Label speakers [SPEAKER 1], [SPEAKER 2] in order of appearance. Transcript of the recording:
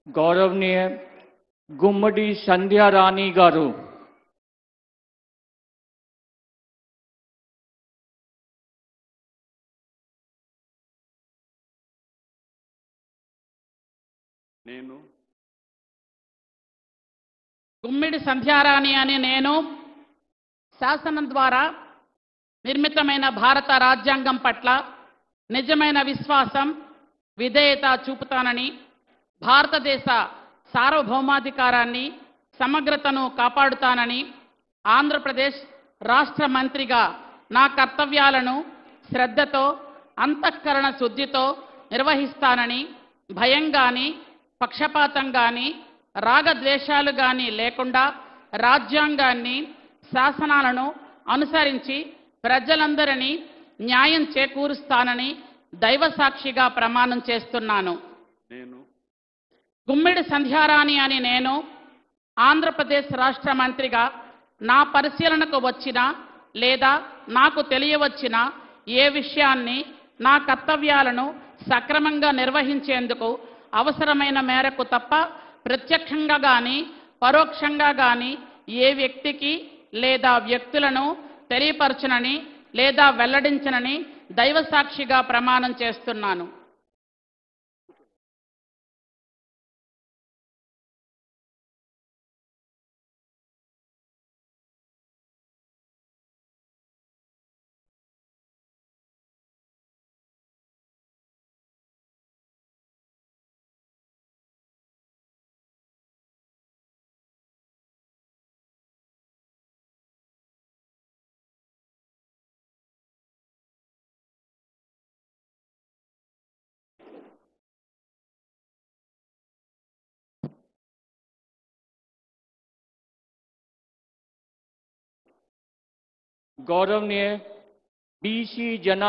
[SPEAKER 1] गौरवनीय गुम्मडी संध्या रानी गारू,
[SPEAKER 2] నేను
[SPEAKER 3] గుమ్మిడి సంధ్యారాణి అని నేను శాసనం ద్వారా నిర్మితమైన భారత రాజ్యాంగం పట్ల నిజమైన విశ్వాసం విధేయత చూపుతానని, భారతదేశ సార్వభౌమాధికారాన్ని సమగ్రతను కాపాడుతానని, ఆంధ్రప్రదేశ్ రాష్ట్ర మంత్రిగా నా కర్తవ్యాలను శ్రద్ధతో అంతఃకరణ శుద్ధితో నిర్వహిస్తానని, భయం గాని పక్షపాతం గాని రాగద్వేషాలు గాని లేకుండా రాజ్యాంగాన్ని శాసనాలను అనుసరించి ప్రజలందరినీ న్యాయం చేకూరుస్తానని దైవ సాక్షిగా ప్రమాణం చేస్తున్నాను. గుమ్మిడి సంధ్యారాణి అని నేను ఆంధ్రప్రదేశ్ రాష్ట్ర మంత్రిగా నా పరిశీలనకు వచ్చిన లేదా నాకు తెలియవచ్చిన ఏ విషయాన్ని నా కర్తవ్యాలను సక్రమంగా నిర్వహించేందుకు అవసరమైన మేరకు తప్ప ప్రత్యక్షంగా గాని పరోక్షంగా గాని ఏ వ్యక్తికి లేదా వ్యక్తులను తెలియపరచనని లేదా వెల్లడించనని దైవ సాక్షిగా ప్రమాణం చేస్తున్నాను.
[SPEAKER 1] गौरवनीय BC जना